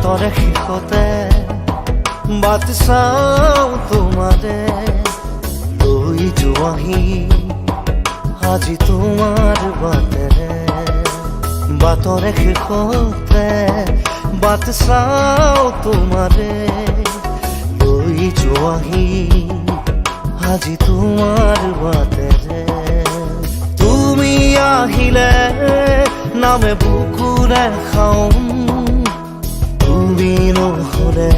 বাটৰে শেষতে বাট চাওঁ তোমাৰে লৈ যোৱাহি আজি তোমাৰ বাটেৰে বাটৰে শেষতে বাট চাওঁ তোমাৰে লৈ যোৱাহি আজি তোমাৰ বাটেৰে তুমি আহিলে নামে বুকুৰে খাওঁ তুমি নহ'লে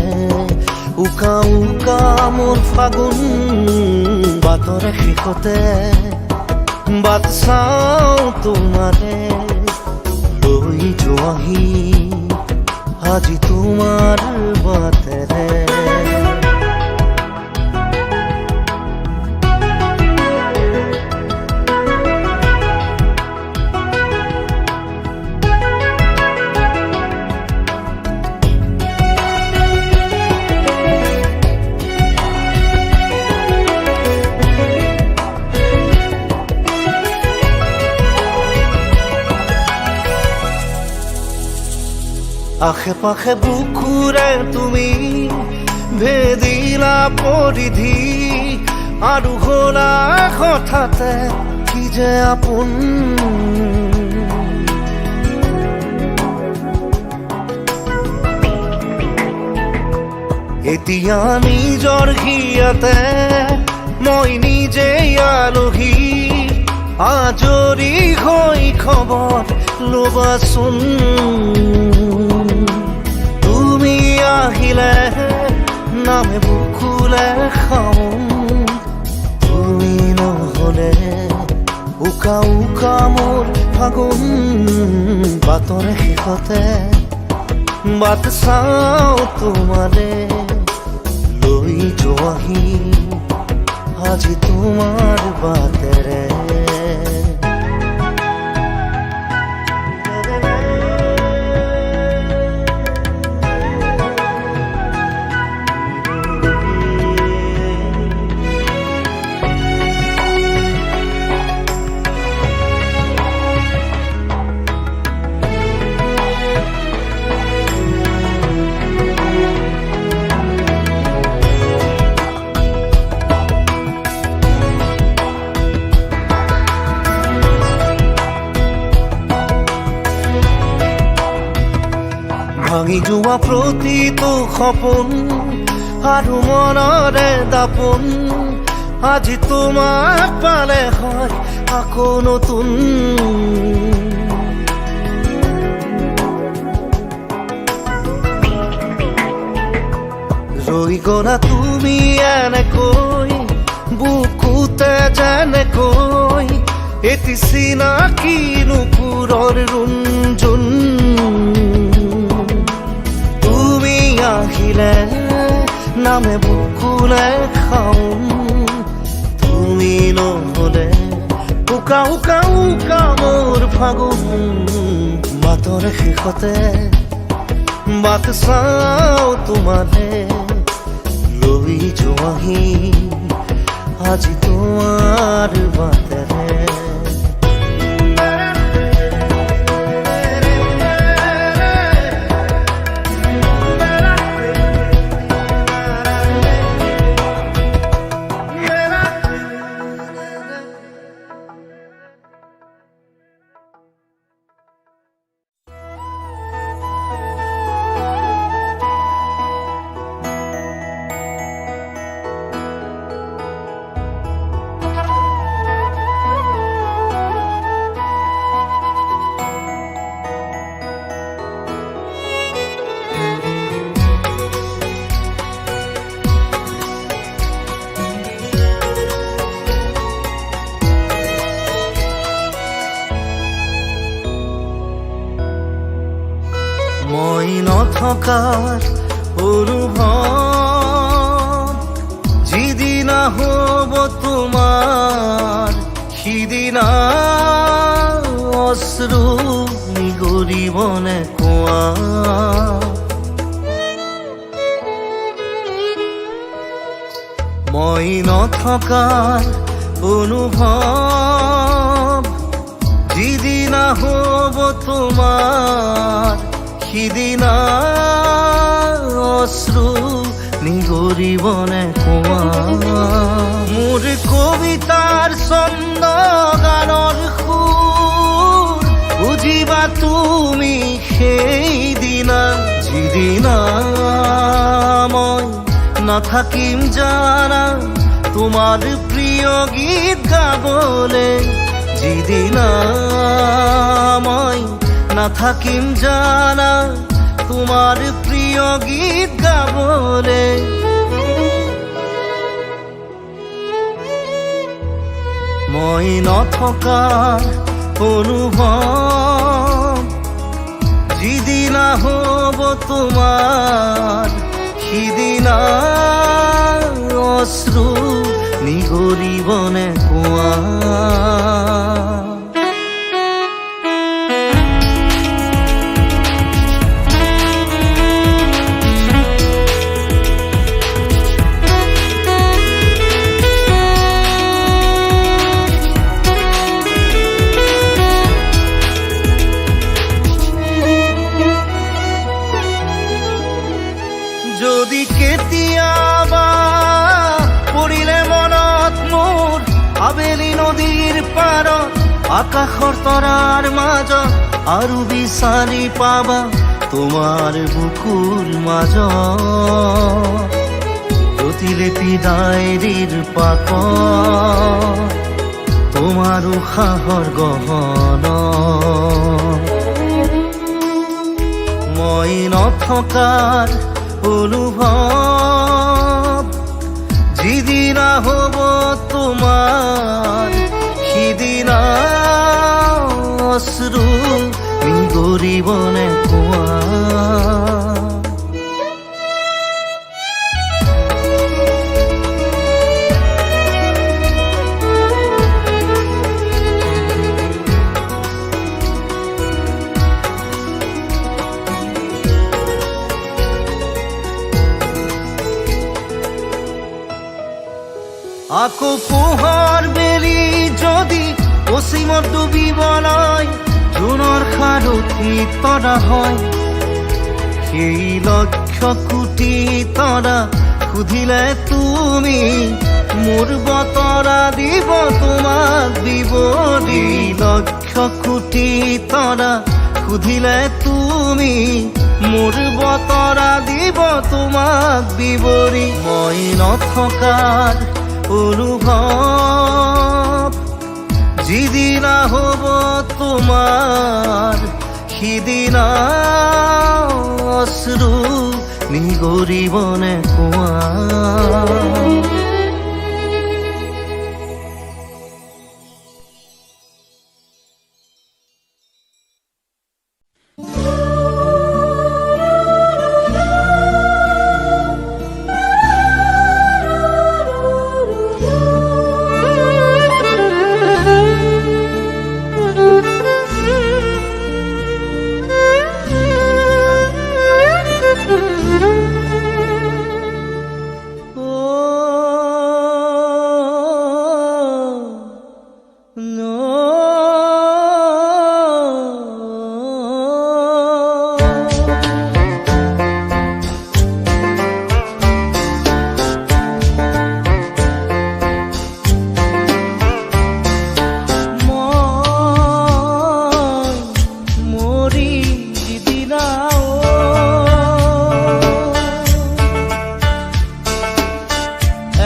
উকা উকা মোৰ ফাগুন বাটৰে শেষতে বাট চাওঁ তোমাৰে লৈ যোৱাহি আজি তোমাৰ বাটেৰে আশে পাশে বুকুৰে তুমি ভেদিলা পৰিধি আৰু হ'লা হঠাতে কি যে আপোন এতিয়া নিজৰ হিয়াতে মই নিজে আলহী আজৰি হৈ খবৰ ল'বাচোন তুমি আহিলে নামে বুকুলে খাওঁ তুমি নহ'লে উকা উকা মোৰ ফাগুন বাটৰে শেষতে বাট চাওঁ তোমাৰে লৈ যোৱাহি আজি তোমাৰ বাটেৰে ভাঙি যোৱা প্ৰতিটো সপোন আৰু মনৰে দাপোন আজি তোমাক পালে হয় আকৌ নতুন ৰৈ গ'লা তুমি এনেকৈ বুকুতে যেনেকৈ এটি চিনাকি নুপুৰৰ ৰুণজুন আহিলে নামে বুকুলে খাওঁ তুমি নহ'লে উকা উকা উকা মোৰ ফাগুন বাটৰে শেষতে বাট চাওঁ তোমাৰে লৈ যোৱাহি আজি তোমাৰ বাটেৰে মই নথকাৰ অনুভৱ যিদিনা হ'ব তোমাৰ সিদিনা অশ্ৰু নিগৰিবনে কোৱা মই নথকাৰ অনুভৱ যিদিনা হ'ব তোমাৰ সিদিনা অশ্ৰু নিগৰিবনে কোৱা মোৰ কবিতাৰ ছন্দ গানৰ সুৰ বুজিবা তুমি সেইদিনা যিদিনা মই নাথাকিম জানা তোমাৰ প্ৰিয় গীত গাবলে যিদিনা মই নাথাকিম জানা তোমাৰ প্ৰিয় গীত গাবলে মই নথকা অনুভৱ যিদিনা হ'ব তোমাৰ সিদিনা অশ্ৰু নিগৰিবনে কোৱা যদি কেতিয়াবা পৰিলে মনত মোৰ আবেলি নদীৰ পাৰত আকাশৰ তৰাৰ মাজত আৰু বিচাৰি পাবা তোমাৰ বুকুৰ মাজত প্ৰতিলিপি ডায়েৰীৰ পাকত তোমাৰ উশাহৰ গহনা মই নথকাৰ অনুভৱ যিদিনা হ'ব তোমাৰ সিদিনা অশ্ৰু নিগৰিবনে কোৱা আকৌ পোহৰ বেলি যদি পশ্চিমত ডুবিবলৈ জোনৰ সাৰথি তৰা হয় সেই লক্ষ কোটি তৰা সুধিলে তুমি মোৰ বতৰা দিব তোমাক বিৱৰি লক্ষ কোটি তৰা সুধিলে তুমি মোৰ বতৰা দিব তোমাক বিৱৰি মই নথকাৰ অনুভৱ যিদিনা হ'ব তোমাৰ সিদিনা অশ্ৰু নিগৰিবনে কোৱা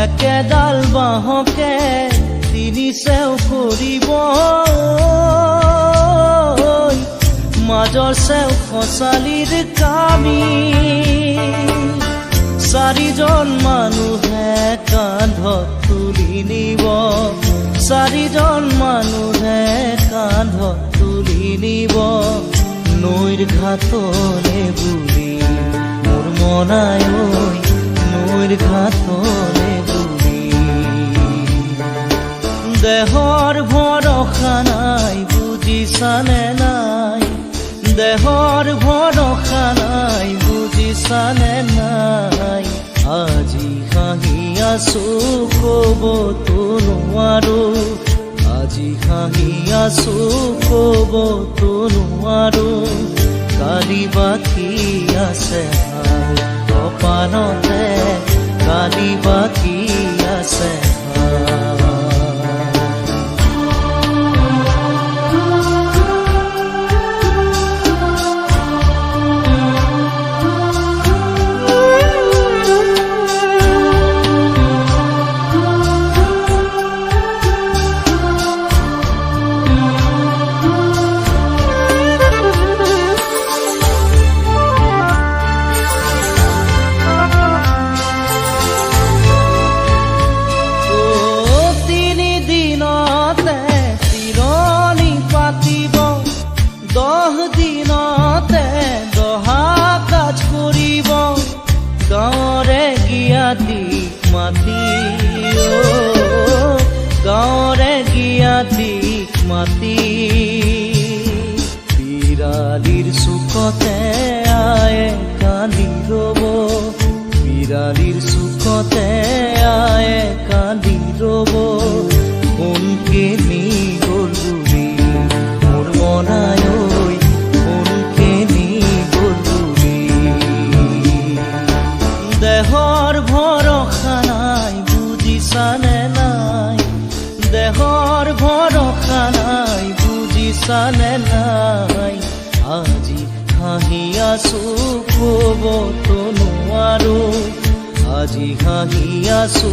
একেডাল বাঁহকে তিনি চেও কৰিব মাজৰ চেও খচালিৰ কামি চাৰিজন মানুহে কান্ধত তুলি নিব চাৰিজন মানুহে কান্ধত তুলি নিব নৈৰ ঘাটলে বুলি মোৰ মনাই নৈৰ ঘাটলে বুলি দেহৰ ভৰসা নাই বুজিছানে নাই দেহৰ ভৰসা নাই বুজিছানে নাই আজি হাঁহি আছো ক'বতো নোৱাৰো আজি হাঁহি আছো ক'বতো নোৱাৰো কালি বাকী আছে কপালতে কালি বাকী আছে গাঁৱৰে গিয়াতিক মাতি বিৰালিৰ চুকতে আয়ে কান্দি ৰব বিৰালিৰ চুকতে আয়ে কান্দি ৰব কোনকে নি গ'ল বুলি মোৰ মনাই ঐ কোনকে নি গ'ল বুলি দেহৰ ভৰসা নাই বুজিছানে নাই দেহৰ ভৰসা নাই বুজিছানে নাই আজি হাঁহি আছো ক'বতো নোৱাৰো আজি হাঁহি আছো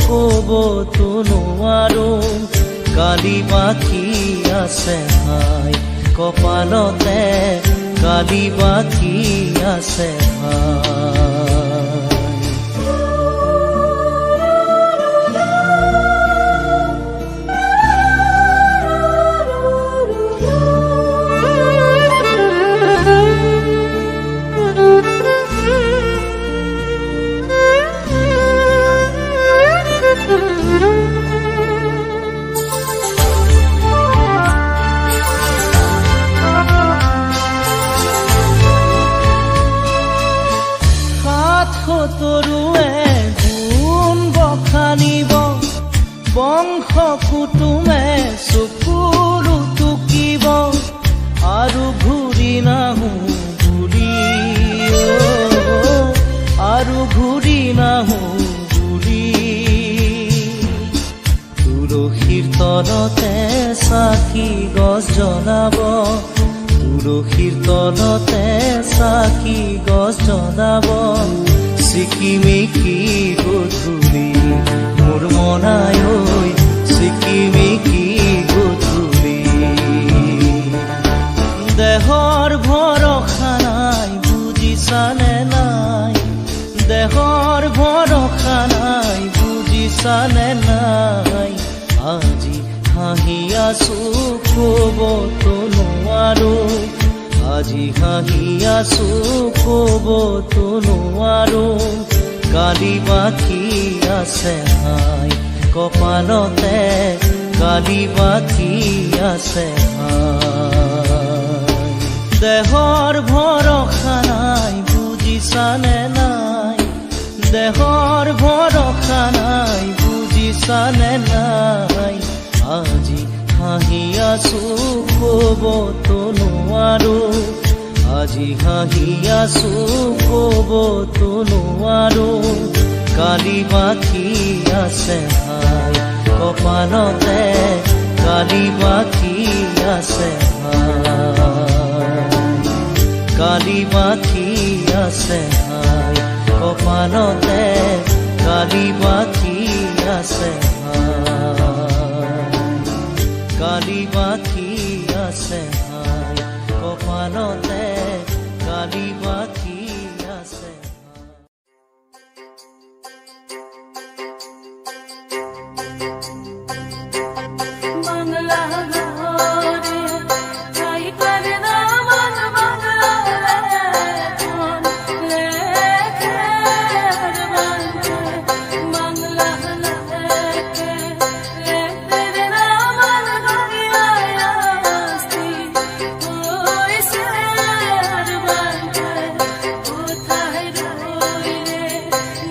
ক'বতো নোৱাৰো কালি বাকী আছে ভাই কপালতে কালি বাকী আছে ভাই তৰুৱে গুণ বখানিব বংশ কুটুমে চকুৰু টুকিব আৰু ঘূৰি নাহো বুলি আৰু ঘূৰি নাহো বুলি তুলসীৰ তলতে চাকি গছ জ্বলাব তুলসীৰ তলতে চাকি গছ জ্বলাব চিকিমিকি গধূলি মোৰ মনাই ঐ চিকিমিকি গধূলি দেহৰ ভৰসা নাই বুজিছানে নাই দেহৰ ভৰসা নাই বুজিছানে নাই আজি হাঁহি আছো ক'বতো নোৱাৰো আজি হাঁহি আছো ক'বতো নোৱাৰো কালি বাকী আছে ভাই কপালতে কালি বাকী আছে ভাই দেহৰ ভৰসা নাই বুজিছানে নাই দেহৰ ভৰসা নাই বুজিছানে নাই আজি হাঁহি আছো ক'বতো নোৱাৰো আজি হাঁহি আছো ক'বতো নোৱাৰো কালি বাকী আছে ভাই কপালতে কালি বাকী আছে ভাই কালি বাকী আছে ভাই কপালতে কালি বাকী আছে কালি বাকী আছে ভাই কপালতে কালি বাকী আছে বাংলা ঘরে তাই করে না মন বাংলা লেখে বাংলা লেখে লেখে না মন গড়িয়া আসতি ওই সে আর বাংলা কোথায় রইলে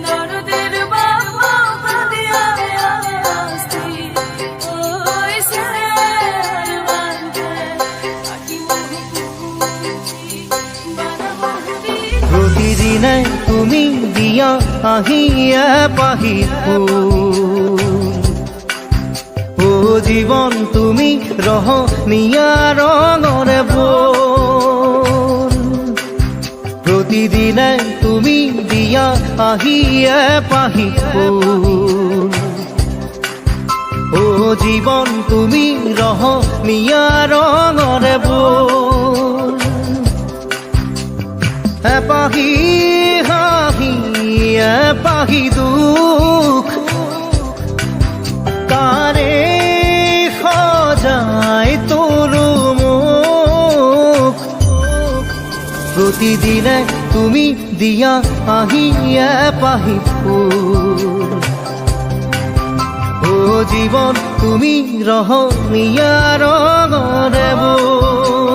দরদের বাবা কাঁদিয়া আসতি ওই সে আর বাংলা আকি মহুতি বানা মহুতি প্রতিদিনে তুমি দিয়া আহিয়ে পাহি ফুল ও জীৱন তুমি ৰহনীয়া ৰঙৰে বল প্ৰতিদিনে তুমি দিয়া আহিয়ে পাহি ফুল ও জীৱন তুমি ৰহনীয়া ৰঙৰে বল এপাহি হাঁহি এপাহি দুখ তাৰে সজাই তোলো মোক প্ৰতিদিনে তুমি দিয়া আহিয়ে পাহি ফুল ও জীৱন তুমি ৰহনীয়া ৰঙৰে বল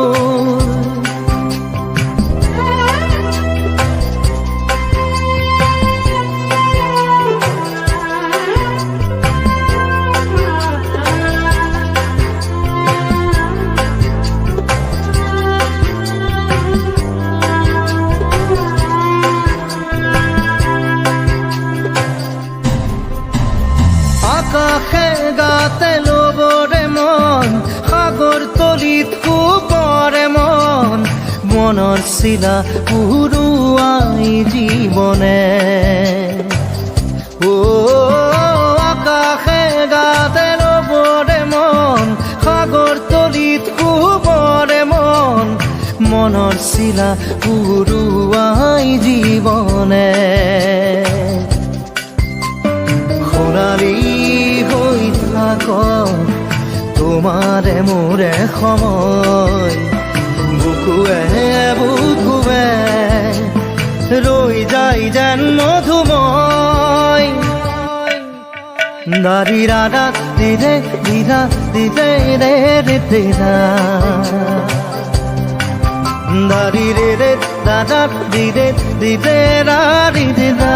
আকাশে গাতে ল'বৰে মন সাগৰ তলিত শুবৰে মন মনৰ চিলা উৰুৱাই জীৱনে ও আকাশে গাতে ল'বৰে মন সাগৰ তলিত শুবৰে মন মনৰ চিলা উৰুৱাই জীৱনে সোণালী হৈ থাক তোমাৰে মোৰে সময় বুকুৱে বুকুৱে ৰৈ যায় যেন মধুময় দাৰি ৰাধা দিৰে দিৰা দিৰে ৰে ৰে দিৰা দাৰি ৰে ৰে দাদা দিৰে দিৰে ৰা ৰি দিৰা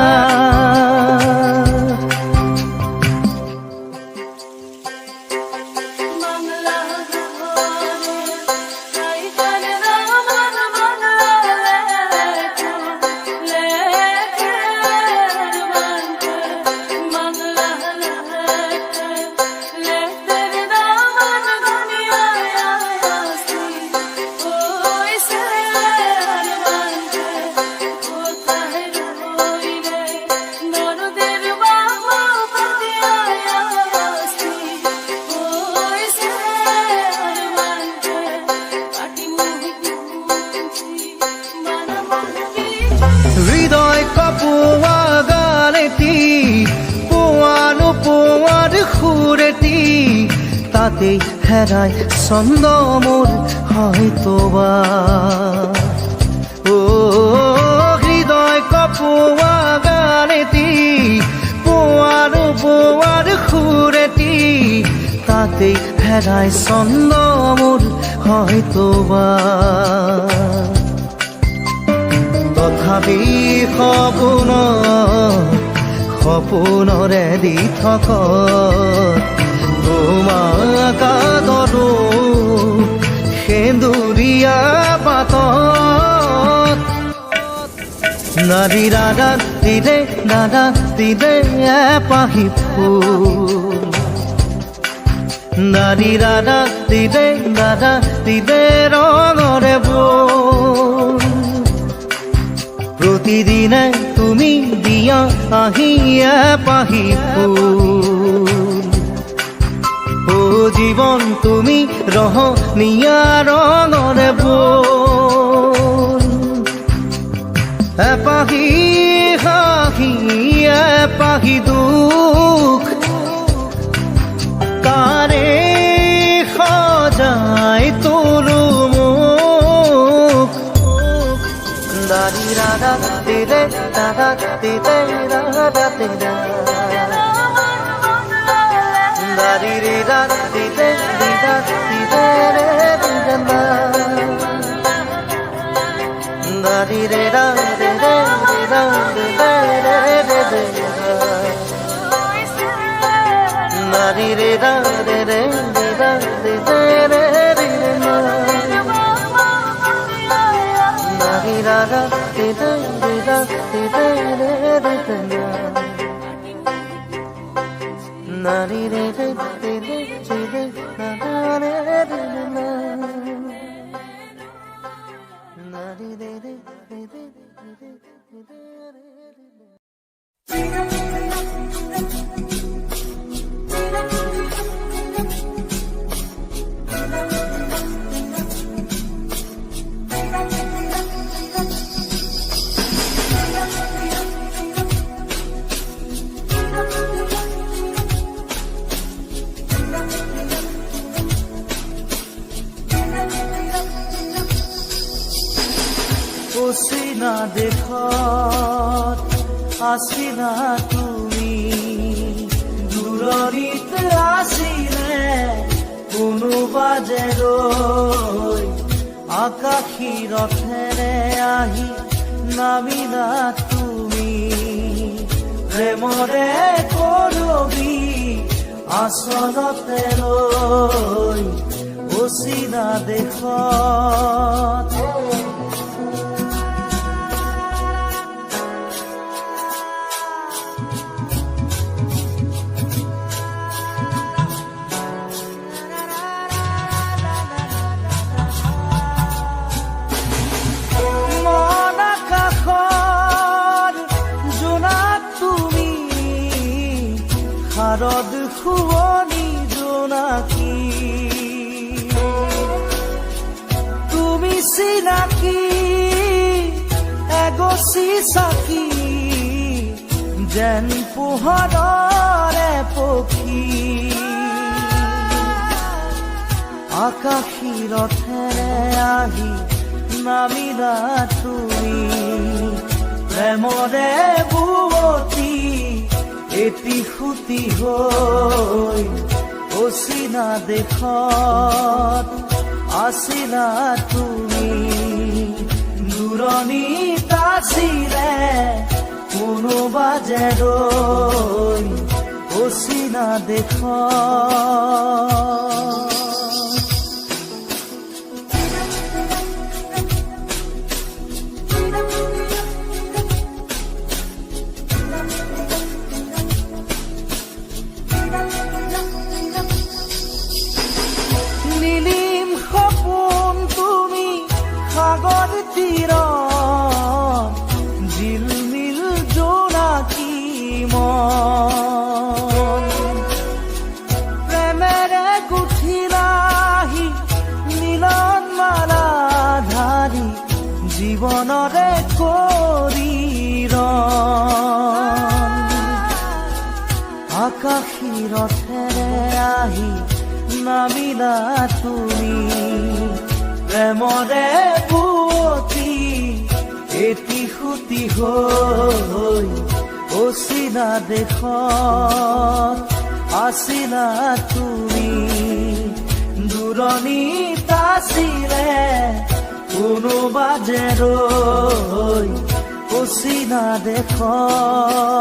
হৃদয় কপোৱা গানেটি পোৱানো পোৱাৰ সুৰেটি তাতেই হেৰাই ছন্দ মোৰ হয়তোবা ও হৃদয় কপোৱা গানেটি পোৱানো পোৱাৰ সুৰেটি তাতেই হেৰাই ছন্দ মোৰ হয়তোবা তথাপি সপোনৰে দি থক তোমাক আদৰো সেন্দুৰীয়া পাতত নাৰী দাদা দিলে এপাহি ফুল নাৰী দাদা দিলে ৰঙৰে বল প্ৰতিদিনে তুমি দিয়া আহিয়ে পাহি ফুল ও জীৱন তুমি ৰহনীয়া ৰঙৰে বল এপাহি হাঁহি এপাহি দুখ তাৰে সজাই তোলো মোক দাৰি ৰাধা দিলে দাদা দিলে ৰাধা দিলে দাৰি ৰে ৰাধা দিলে দিদা দিলে ৰে দিদা দাৰি ৰে ৰাধা দিলে দিদা দিলে রে রে রে নারী রে রা রে রে রা রে রে রে নারী রা রা রে রে রা রে রে রে রে রে রে রে না রে রে রে না না রে রে রে রে রে অচিনা দেশত আছিলা তুমি, দূৰণিত আছিলে কোনোবা যে ৰৈ, আকাশী ৰথেৰে আহি নামিলা তুমি, প্ৰেমৰে কৰবি আচলতে ৰৈ, অচিনা দেশত। শাৰদ শুৱনি জোনাকী, তুমি চিনাকি এগছি চাকি, যেন পোহৰৰে পক্ষী, আকাশী ৰথেৰে আহি নামিলা তুমি, প্ৰেমৰে বুৱতী এটি সুতি হৈ, অচিনা দেশত আছিলা তুমি, দূৰণিত আছিলে কোনোবা যে ৰৈ, অচিনা দেশত। নীলিম সপোন তুমি সাগৰ তীৰত, জিলমিল জোনাকী মন, প্ৰেমেৰে গুঠিলাহি মিলন মালা ধাৰি, জীৱনৰে কৰি ৰণ, আকাশী ৰথেৰে আহি নামিলা তুমি, প্ৰেমৰে বুৱতী এটি সুতি হৈ, অচিনা দেশত আছিলা তুমি, দূৰণিত আছিলে কোনোবা যে ৰৈ, অচিনা দেশত।